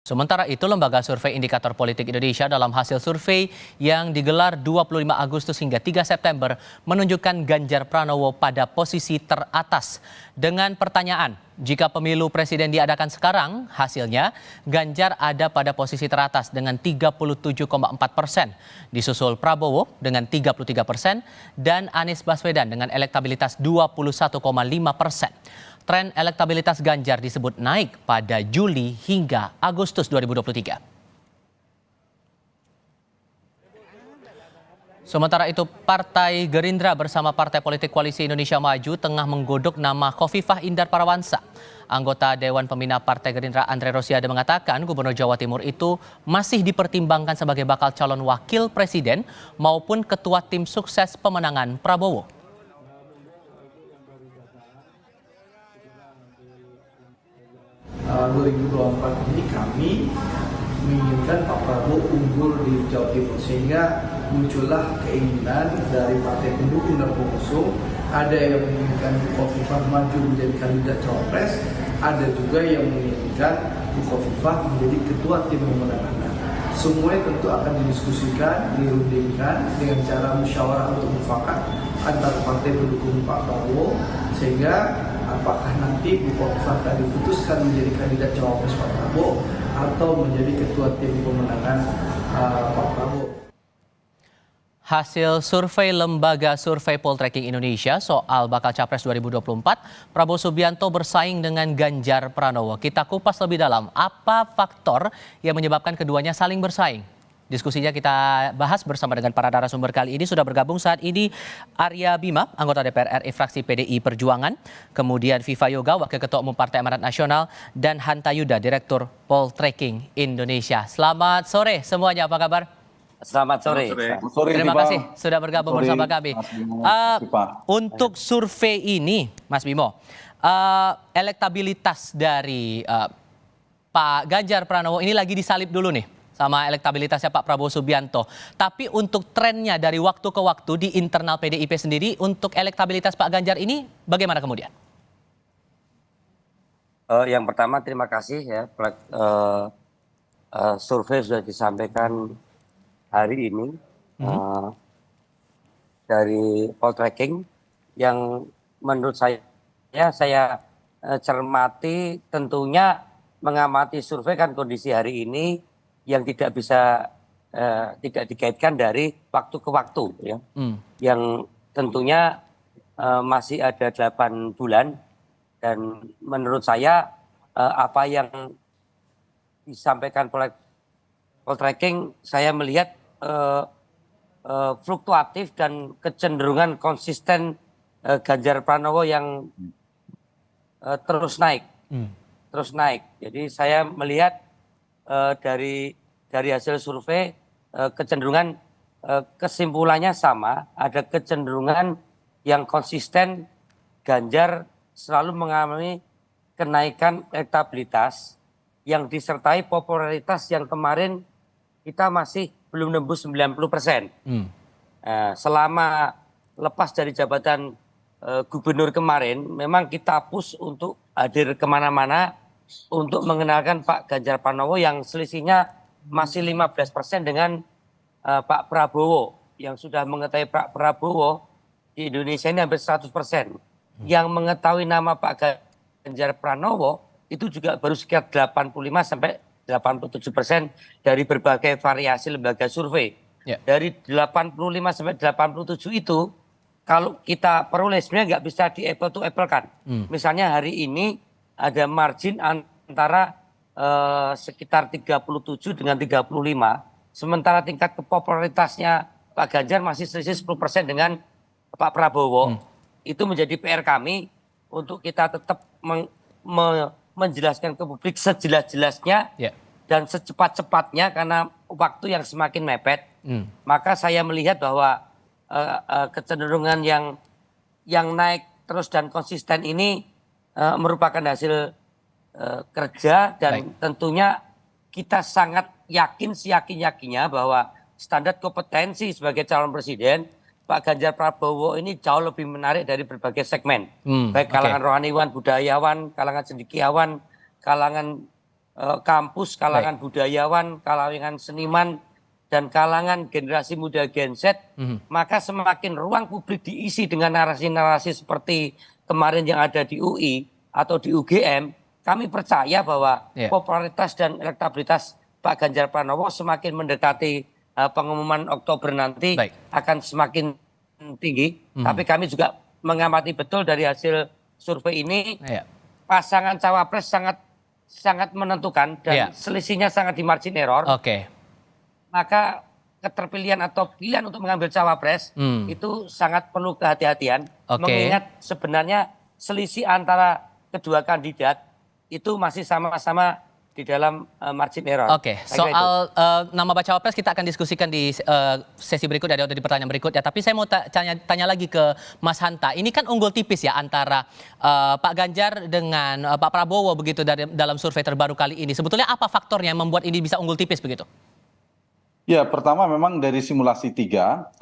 Sementara itu, Lembaga Survei Indikator Politik Indonesia dalam hasil survei yang digelar 25 Agustus hingga 3 September menunjukkan Ganjar Pranowo pada posisi teratas. Dengan pertanyaan, jika pemilu presiden diadakan sekarang, hasilnya Ganjar ada pada posisi teratas dengan 37,4%, disusul Prabowo dengan 33% dan Anies Baswedan dengan elektabilitas 21,5%. Tren elektabilitas Ganjar disebut naik pada Juli hingga Agustus 2023. Sementara itu, Partai Gerindra bersama Partai Politik Koalisi Indonesia Maju tengah menggodok nama Khofifah Indar Parawansa. Anggota Dewan Pembina Partai Gerindra Andre Rosiade mengatakan Gubernur Jawa Timur itu masih dipertimbangkan sebagai bakal calon wakil presiden maupun ketua tim sukses pemenangan Prabowo. 2024 ini kami menginginkan Pak Prabowo unggul di Jawa Timur, sehingga muncullah keinginan dari partai pendukung dan pengusung. Ada yang menginginkan Khofifah maju menjadi kandidat cawapres, ada juga yang menginginkan Khofifah menjadi ketua tim pemenangan. Semuanya tentu akan didiskusikan, dirundingkan dengan cara musyawarah atau mufakat antar partai pendukung Pak Prabowo, sehingga apakah nanti Bu Khofifah akan diputuskan menjadi kandidat cawapres Pak Prabowo atau menjadi ketua tim pemenangan Pak Prabowo. Hasil survei Lembaga Survei Poltreking Indonesia soal bakal Capres 2024, Prabowo Subianto bersaing dengan Ganjar Pranowo. Kita kupas lebih dalam, apa faktor yang menyebabkan keduanya saling bersaing? Diskusinya kita bahas bersama dengan para narasumber kali ini. Sudah bergabung saat ini Arya Bima, anggota DPR RI fraksi PDI Perjuangan, kemudian Viva Yoga, Wakil Ketua Umum Partai Amanat Nasional, dan Hanta Yuda, Direktur Poltreking Indonesia. Selamat sore semuanya, apa kabar? Selamat sore. Terima kasih sudah bergabung bersama kami. Untuk survei ini, Mas Bimo, elektabilitas dari Pak Ganjar Pranowo ini lagi disalib dulu nih sama elektabilitasnya Pak Prabowo Subianto. Tapi untuk trennya dari waktu ke waktu di internal PDIP sendiri, untuk elektabilitas Pak Ganjar ini bagaimana kemudian? Yang pertama terima kasih ya, survei sudah disampaikan hari ini dari Poltreking yang menurut saya cermati, tentunya mengamati survei kan kondisi hari ini yang tidak bisa tidak dikaitkan dari waktu ke waktu ya, yang tentunya masih ada 8 bulan, dan menurut saya apa yang disampaikan Poltreking saya melihat fluktuatif dan kecenderungan konsisten Ganjar Pranowo yang terus naik. Jadi saya melihat dari hasil survei kecenderungan kesimpulannya sama, ada kecenderungan yang konsisten. Ganjar selalu mengalami kenaikan elektabilitas yang disertai popularitas yang kemarin kita masih belum nembus 90%. Selama lepas dari jabatan gubernur kemarin, memang kita push untuk hadir kemana-mana untuk mengenalkan Pak Ganjar Pranowo yang selisihnya masih 15% dengan Pak Prabowo, yang sudah mengetahui Pak Prabowo di Indonesia ini hampir 100%. Yang mengetahui nama Pak Ganjar Pranowo itu juga baru sekitar 85-87% dari berbagai variasi lembaga survei. Dari 85-87 itu, kalau kita peroleh sebenarnya nggak bisa di apple to apple kan. Misalnya hari ini ada margin antara sekitar 37 dengan 35, sementara tingkat kepopularitasnya Pak Ganjar masih selisih 10% dengan Pak Prabowo. Itu menjadi PR kami untuk kita tetap menjelaskan ke publik sejelas-jelasnya dan secepat-cepatnya, karena waktu yang semakin mepet. Maka saya melihat bahwa kecenderungan yang naik terus dan konsisten ini merupakan hasil kerja, dan tentunya kita sangat yakin, seyakin-yakinnya bahwa standar kompetensi sebagai calon presiden Pak Ganjar Prabowo ini jauh lebih menarik dari berbagai segmen, baik kalangan rohaniwan, budayawan, kalangan cendekiawan, kalangan kampus, kalangan budayawan, kalangan seniman, dan kalangan generasi muda Gen Z, maka semakin ruang publik diisi dengan narasi-narasi seperti kemarin yang ada di UI atau di UGM, kami percaya bahwa popularitas dan elektabilitas Pak Ganjar Pranowo semakin mendekati pengumuman Oktober nanti akan semakin tinggi. Tapi kami juga mengamati betul dari hasil survei ini, pasangan cawapres sangat menentukan dan selisihnya sangat di margin error. Maka keterpilihan atau pilihan untuk mengambil cawapres itu sangat perlu kehati-hatian. Mengingat sebenarnya selisih antara kedua kandidat itu masih sama-sama di dalam margin error. Soal nama bacawa pres kita akan diskusikan di sesi berikut, di pertanyaan berikutnya. Tapi saya mau tanya lagi ke Mas Hanta. Ini kan unggul tipis ya antara Pak Ganjar dengan Pak Prabowo begitu dalam survei terbaru kali ini. Sebetulnya apa faktornya yang membuat ini bisa unggul tipis begitu? Ya, pertama memang dari simulasi 3,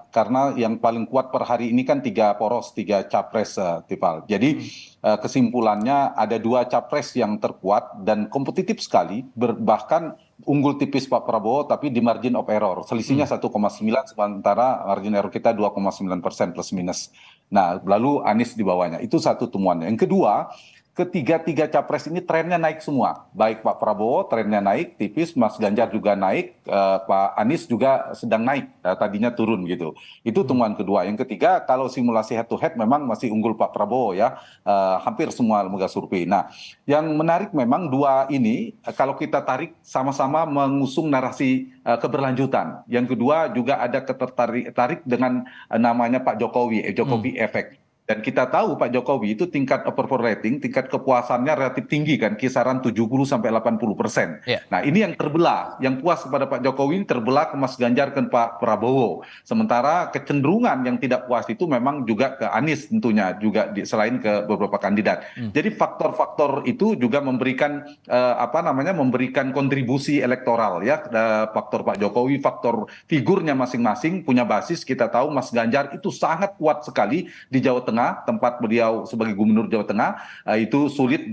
karena yang paling kuat per hari ini kan 3 poros, 3 capres, Tifal. Jadi kesimpulannya ada 2 capres yang terkuat dan kompetitif sekali, bahkan unggul tipis Pak Prabowo tapi di margin of error. Selisihnya 1,9, sementara margin error kita 2,9% plus minus. Nah, lalu Anies di bawahnya. Itu satu temuannya. Yang kedua, ketiga capres ini trennya naik semua. Baik Pak Prabowo trennya naik tipis, Mas Ganjar juga naik, Pak Anies juga sedang naik, tadinya turun gitu. Itu temuan kedua. Yang ketiga, kalau simulasi head to head memang masih unggul Pak Prabowo ya, hampir semua lembaga survei. Nah, yang menarik memang 2 ini kalau kita tarik sama-sama mengusung narasi keberlanjutan. Yang kedua juga ada ketertarik dengan namanya Pak Jokowi, Jokowi Effect. Dan kita tahu Pak Jokowi itu tingkat approval rating, tingkat kepuasannya relatif tinggi kan, kisaran 70-80%. Nah ini yang terbelah, yang puas kepada Pak Jokowi terbelah ke Mas Ganjar ke Pak Prabowo. Sementara kecenderungan yang tidak puas itu memang juga ke Anies tentunya, juga selain ke beberapa kandidat. Jadi faktor-faktor itu juga memberikan memberikan kontribusi elektoral ya, faktor Pak Jokowi, faktor figurnya masing-masing punya basis. Kita tahu Mas Ganjar itu sangat kuat sekali di Jawa Tengah, tempat beliau sebagai gubernur Jawa Tengah, itu sulit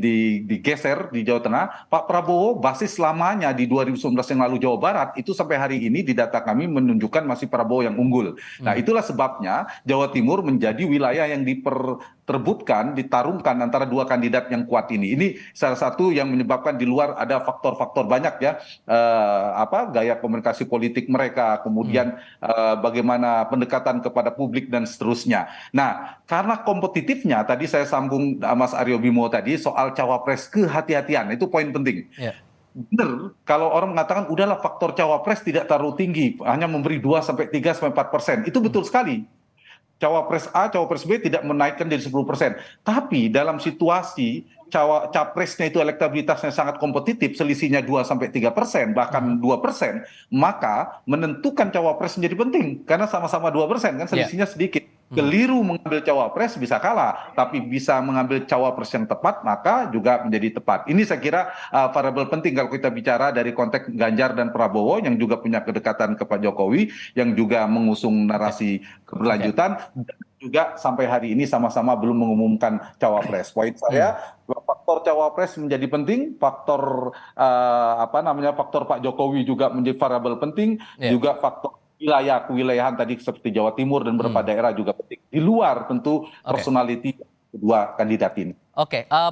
digeser di Jawa Tengah. Pak Prabowo basis lamanya di 2019 yang lalu Jawa Barat itu sampai hari ini di data kami menunjukkan masih Prabowo yang unggul. Nah itulah sebabnya Jawa Timur menjadi wilayah yang diperbutkan, ditarungkan antara 2 kandidat yang kuat ini. Ini salah satu yang menyebabkan di luar ada faktor-faktor banyak ya, gaya komunikasi politik mereka, kemudian bagaimana pendekatan kepada publik dan seterusnya. Nah, karena kompetitifnya tadi saya sambung Mas Aryo Bimo tadi soal cawapres, kehati-hatian itu poin penting. Benar, kalau orang mengatakan udahlah faktor cawapres tidak terlalu tinggi, hanya memberi 2-3-4%, itu betul sekali. Cawapres A, cawapres B tidak menaikkan dari 10%. Tapi dalam situasi capresnya itu elektabilitasnya sangat kompetitif, selisihnya 2-3%, bahkan 2%, maka menentukan cawapres menjadi penting. Karena sama-sama 2%, kan selisihnya sedikit. Keliru mengambil cawapres bisa kalah, tapi bisa mengambil cawapres yang tepat, maka juga menjadi tepat. Ini saya kira variabel penting kalau kita bicara dari konteks Ganjar dan Prabowo, yang juga punya kedekatan ke Pak Jokowi, yang juga mengusung narasi keberlanjutan, dan juga sampai hari ini sama-sama belum mengumumkan cawapres. Poin saya, faktor cawapres menjadi penting, faktor faktor Pak Jokowi juga menjadi variabel penting, juga faktor wilayah kewilayahan tadi seperti Jawa Timur dan beberapa daerah juga penting. Di luar tentu personality kedua kandidat ini.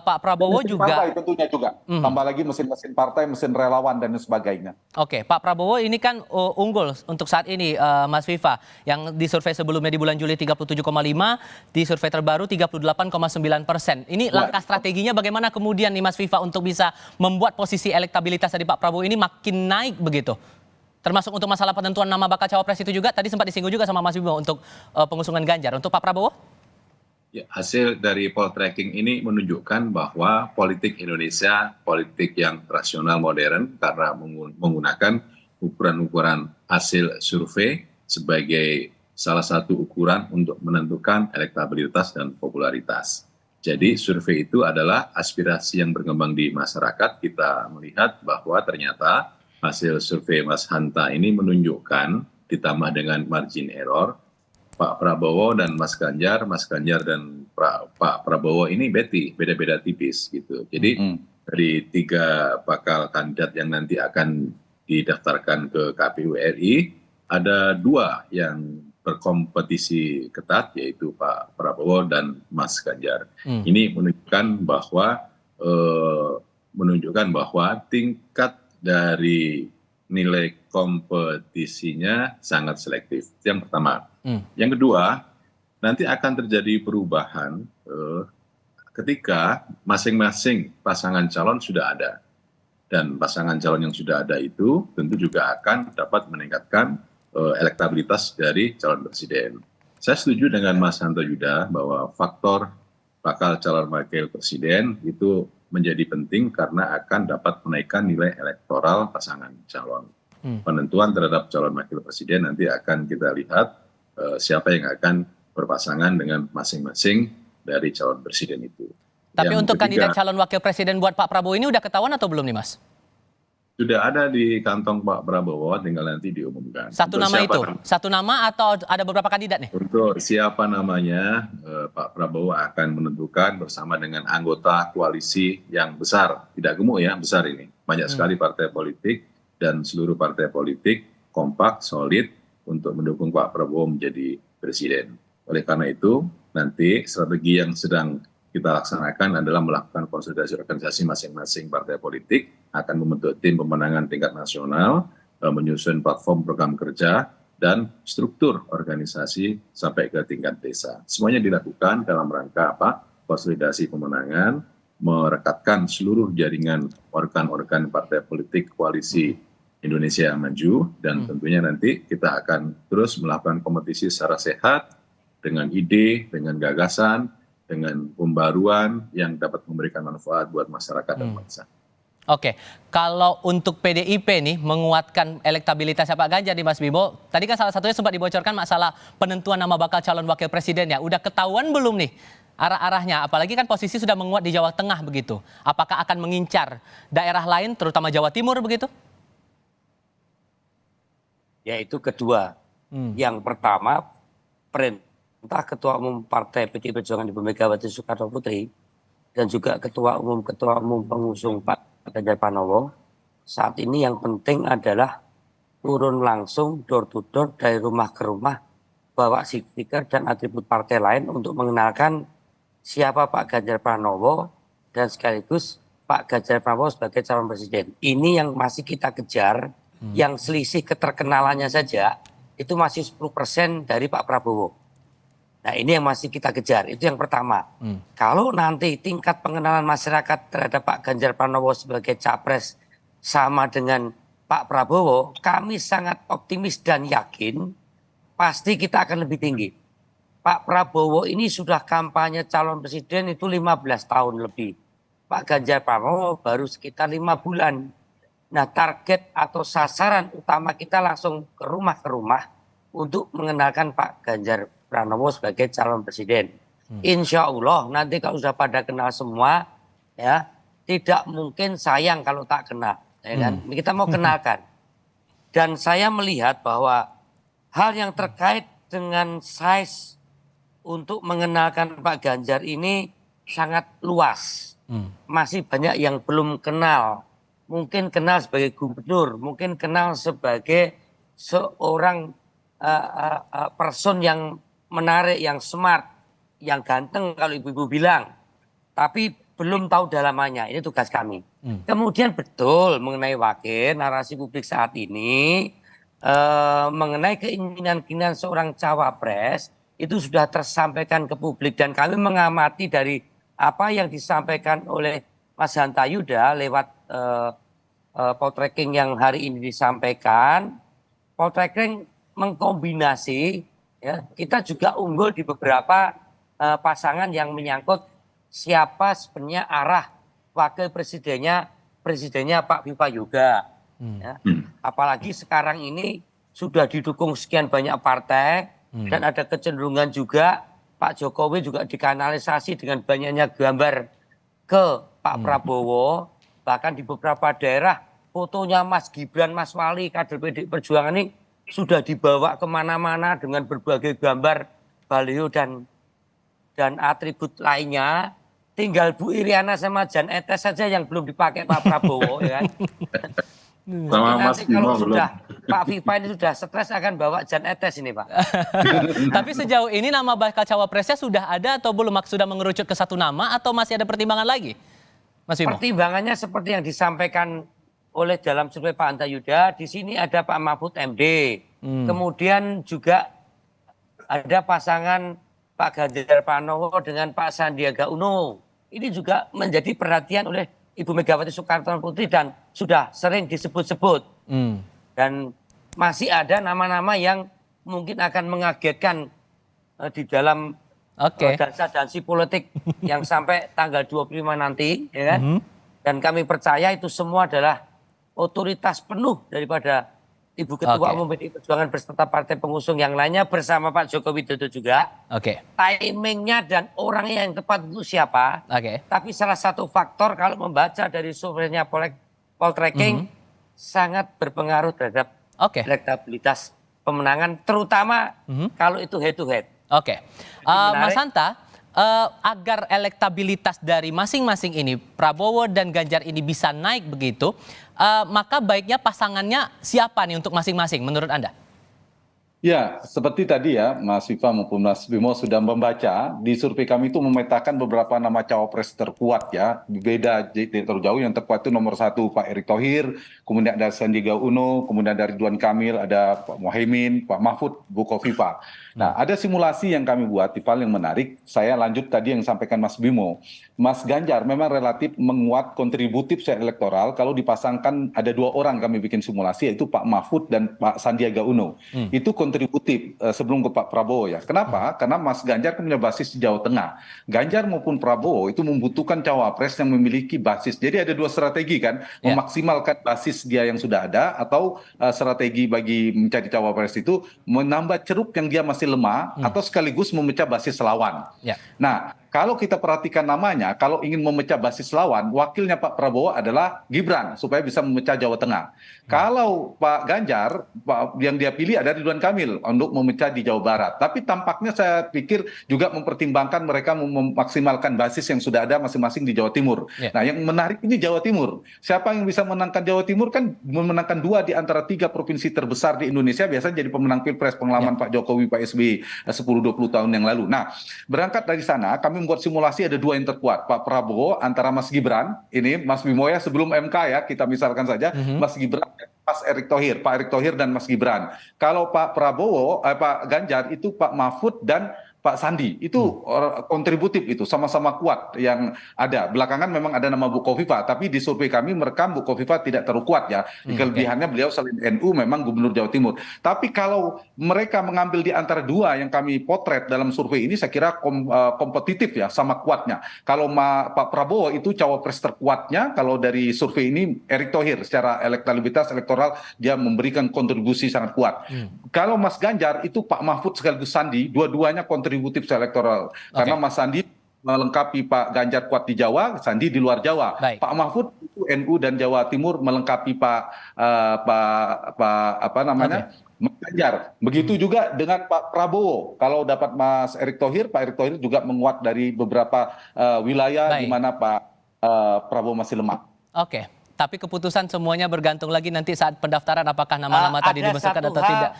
Pak Prabowo mesin juga partai tentunya juga, tambah lagi mesin-mesin partai, mesin relawan dan sebagainya. Pak Prabowo ini kan unggul untuk saat ini, Mas Viva, yang di survei sebelumnya di bulan Juli 37,5, di survei terbaru 38,9%. Ini langkah strateginya bagaimana kemudian nih Mas Viva untuk bisa membuat posisi elektabilitas dari Pak Prabowo ini makin naik begitu? Termasuk untuk masalah penentuan nama bakal cawapres itu juga, tadi sempat disinggung juga sama Mas Bimo untuk pengusungan Ganjar. Untuk Pak Prabowo? Ya, hasil dari poll tracking ini menunjukkan bahwa politik Indonesia, politik yang rasional modern, karena menggunakan ukuran-ukuran hasil survei sebagai salah satu ukuran untuk menentukan elektabilitas dan popularitas. Jadi survei itu adalah aspirasi yang berkembang di masyarakat. Kita melihat bahwa ternyata hasil survei Mas Hanta ini menunjukkan, ditambah dengan margin error, Pak Prabowo dan Mas Ganjar dan Pak Prabowo ini beda-beda tipis gitu. Jadi dari 3 bakal kandidat yang nanti akan didaftarkan ke KPU RI, ada 2 yang berkompetisi ketat, yaitu Pak Prabowo dan Mas Ganjar. Ini menunjukkan bahwa tingkat dari nilai kompetisinya sangat selektif. Itu yang pertama. Yang kedua, nanti akan terjadi perubahan ketika masing-masing pasangan calon sudah ada. Dan pasangan calon yang sudah ada itu tentu juga akan dapat meningkatkan elektabilitas dari calon presiden. Saya setuju dengan Mas Hanto Yuda bahwa faktor bakal calon wakil presiden itu menjadi penting karena akan dapat menaikkan nilai elektoral pasangan calon. Penentuan terhadap calon wakil presiden nanti akan kita lihat siapa yang akan berpasangan dengan masing-masing dari calon presiden itu. Tapi Yang untuk ketiga, kandidat calon wakil presiden buat Pak Prabowo ini udah ketahuan atau belum nih Mas? sudah ada di kantong Pak Prabowo, tinggal nanti diumumkan. Satu Untuk nama siapa itu? Satu nama atau ada beberapa kandidat nih? Untuk siapa namanya, Pak Prabowo akan menentukan bersama dengan anggota koalisi yang besar. Tidak gemuk ya, besar ini. Banyak sekali partai politik dan seluruh partai politik kompak, solid untuk mendukung Pak Prabowo menjadi presiden. Oleh karena itu, nanti strategi yang sedang kita laksanakan adalah melakukan konsolidasi organisasi masing-masing partai politik, akan membentuk tim pemenangan tingkat nasional, menyusun platform program kerja, dan struktur organisasi sampai ke tingkat desa. Semuanya dilakukan dalam rangka apa? Konsolidasi pemenangan, merekatkan seluruh jaringan organ-organ partai politik koalisi Indonesia Maju, dan tentunya nanti kita akan terus melakukan kompetisi secara sehat, dengan ide, dengan gagasan, dengan pembaruan yang dapat memberikan manfaat buat masyarakat dan bangsa. Oke, kalau untuk PDIP nih menguatkan elektabilitasnya Pak Ganjar di Mas Bimo, tadi kan salah satunya sempat dibocorkan masalah penentuan nama bakal calon wakil presiden ya. Udah ketahuan belum nih arah-arahnya? Apalagi kan posisi sudah menguat di Jawa Tengah begitu. Apakah akan mengincar daerah lain terutama Jawa Timur begitu? Yaitu kedua. Yang pertama, perintah Ketua Umum Partai PDI Perjuangan Ibu Megawati Soekarno Putri dan juga Ketua Umum pengusung Pak Ganjar Pranowo, saat ini yang penting adalah turun langsung door to door dari rumah ke rumah, bawa stiker dan atribut partai lain untuk mengenalkan siapa Pak Ganjar Pranowo dan sekaligus Pak Ganjar Pranowo sebagai calon presiden. Ini yang masih kita kejar, yang selisih keterkenalannya saja itu masih 10% dari Pak Prabowo. Nah ini yang masih kita kejar, itu yang pertama. Kalau nanti tingkat pengenalan masyarakat terhadap Pak Ganjar Pranowo sebagai capres sama dengan Pak Prabowo, kami sangat optimis dan yakin pasti kita akan lebih tinggi. Pak Prabowo ini sudah kampanye calon presiden itu 15 tahun lebih. Pak Ganjar Pranowo baru sekitar 5 bulan. Nah target atau sasaran utama kita langsung ke rumah untuk mengenalkan Pak Ganjar Pranowo sebagai calon presiden. Insya Allah nanti kalau sudah pada kenal semua, ya tidak mungkin sayang kalau tak kenal. Ya kan? Kita mau kenalkan. Dan saya melihat bahwa hal yang terkait dengan size untuk mengenalkan Pak Ganjar ini sangat luas. Masih banyak yang belum kenal. Mungkin kenal sebagai gubernur, mungkin kenal sebagai seorang person yang menarik, yang smart, yang ganteng kalau ibu-ibu bilang. Tapi belum tahu dalamannya, ini tugas kami. Kemudian betul mengenai wakil, narasi publik saat ini, mengenai keinginan-keinginan seorang cawapres, itu sudah tersampaikan ke publik. Dan kami mengamati dari apa yang disampaikan oleh Mas Hanta Yuda lewat poltreking yang hari ini disampaikan. Poltreking mengkombinasi, ya, kita juga unggul di beberapa pasangan yang menyangkut siapa sebenarnya arah wakil presidennya Pak Viva Yoga. Ya. Apalagi sekarang ini sudah didukung sekian banyak partai dan ada kecenderungan juga Pak Jokowi juga dikanalisasi dengan banyaknya gambar ke Pak Prabowo. Bahkan di beberapa daerah fotonya Mas Gibran, Mas Wali, kader PDI Perjuangan ini sudah dibawa kemana-mana dengan berbagai gambar baliho dan atribut lainnya. tinggal Bu Iriana sama Jan Etes saja yang belum dipakai Pak Prabowo, ya kan? Sama Mas Nanti kalau Bimo belum. sudah Pak Viva ini sudah stres akan bawa Jan Etes ini, Pak. Tapi sejauh ini nama bakal cawapresnya sudah ada atau belum? Sudah mengerucut ke satu nama atau masih ada pertimbangan lagi, Mas Bimo? Pertimbangannya seperti yang disampaikan oleh dalam survei Pak Anta Yuda, di sini ada Pak Mahfud MD, kemudian juga ada pasangan Pak Ganjar Pranowo dengan Pak Sandiaga Uno. Ini juga menjadi perhatian oleh Ibu Megawati Soekarno Putri dan sudah sering disebut-sebut. Dan masih ada nama-nama yang mungkin akan mengagetkan di dalam dansa-dansi politik yang sampai tanggal 25 nanti, ya kan? Dan kami percaya itu semua adalah otoritas penuh daripada Ibu Ketua Umum PDI Perjuangan beserta partai pengusung yang lainnya bersama Pak Joko Widodo juga. Timingnya dan orangnya yang tepat itu siapa. Tapi salah satu faktor kalau membaca dari surveinya Poltreking sangat berpengaruh terhadap elektabilitas pemenangan, terutama kalau itu head to head. Mas Hanta, agar elektabilitas dari masing-masing ini, Prabowo dan Ganjar ini bisa naik begitu, maka baiknya pasangannya siapa nih untuk masing-masing menurut Anda? Ya, seperti tadi ya, Mas Viva maupun Mas Bimo sudah membaca, di survei kami itu memetakan beberapa nama cawapres terkuat ya, beda terjauh. Yang terkuat itu nomor 1 Pak Erick Thohir, kemudian ada Sandiaga Uno, kemudian dari Ridwan Kamil, ada Pak Muhaimin, Pak Mahfud, Bu Kofifa. Nah, ada simulasi yang kami buat, Tifal, yang menarik. Saya lanjut tadi yang disampaikan Mas Bimo. Mas Ganjar memang relatif menguat kontributif secara elektoral kalau dipasangkan ada 2 orang kami bikin simulasi, yaitu Pak Mahfud dan Pak Sandiaga Uno. Itu kontributif sebelum ke Pak Prabowo ya. Kenapa? Karena Mas Ganjar punya basis di Jawa Tengah. Ganjar maupun Prabowo itu membutuhkan cawapres yang memiliki basis. Jadi ada 2 strategi kan, memaksimalkan basis dia yang sudah ada, atau strategi bagi mencari cawapres itu menambah ceruk yang dia masih lemah, atau sekaligus memecah basis lawan. Nah, kalau kita perhatikan namanya, kalau ingin memecah basis lawan, wakilnya Pak Prabowo adalah Gibran, supaya bisa memecah Jawa Tengah. Kalau Pak Ganjar, yang dia pilih ada Ridwan Kamil untuk memecah di Jawa Barat. Tapi tampaknya saya pikir juga mempertimbangkan mereka memaksimalkan basis yang sudah ada masing-masing di Jawa Timur. Nah, yang menarik ini Jawa Timur. Siapa yang bisa menangkan Jawa Timur kan memenangkan 2 di antara 3 provinsi terbesar di Indonesia, biasanya jadi pemenang Pilpres pengalaman Pak Jokowi, Pak SBY 10-20 tahun yang lalu. Nah, berangkat dari sana kami membuat simulasi ada 2 yang terkuat. Pak Prabowo antara Mas Gibran, ini Mas Bimo ya, sebelum MK ya, kita misalkan saja, Mas Gibran, Mas Erick Thohir, Pak Erick Thohir dan Mas Gibran. Kalau Pak Prabowo, Pak Ganjar itu Pak Mahfud dan Pak Sandi. Itu kontributif, itu sama-sama kuat yang ada. Belakangan memang ada nama Bu Kofifa, tapi di survei kami merekam Bu Kofifa tidak terlalu kuat ya. Kelebihannya beliau selain NU memang Gubernur Jawa Timur. Tapi kalau mereka mengambil di antara 2 yang kami potret dalam survei ini, saya kira kompetitif ya, sama kuatnya. Kalau Pak Prabowo itu cawapres terkuatnya, kalau dari survei ini Erick Thohir secara elektabilitas elektoral dia memberikan kontribusi sangat kuat. Kalau Mas Ganjar itu Pak Mahfud sekaligus Sandi, dua-duanya kontributif secara elektoral. Karena Mas Sandi melengkapi Pak Ganjar kuat di Jawa, Sandi di luar Jawa. Pak Mahfud itu NU dan Jawa Timur melengkapi Mas Ganjar. Begitu juga dengan Pak Prabowo. Kalau dapat Mas Erick Thohir, Pak Erick Thohir juga menguat dari beberapa wilayah di mana Pak Prabowo masih lemah. Tapi keputusan semuanya bergantung lagi nanti saat pendaftaran apakah nama-nama tadi dimasukkan atau tidak.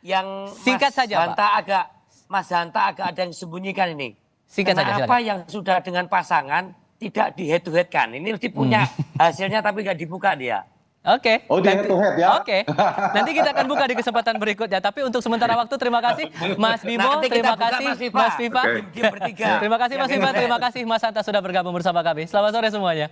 Yang singkat saja, Pak. Mas Hanta agak ada yang sembunyikan ini. Singkat saja, Kenapa yang sudah dengan pasangan tidak di head to head kan? Ini mesti punya hasilnya tapi nggak dibuka dia. Oh, di head to head ya. Nanti kita akan buka di kesempatan berikutnya. Tapi untuk sementara waktu terima kasih Mas Bimo, terima kasih Mas Viva. Terima kasih Mas Viva, terima kasih Mas Hanta sudah bergabung bersama kami. Selamat sore semuanya.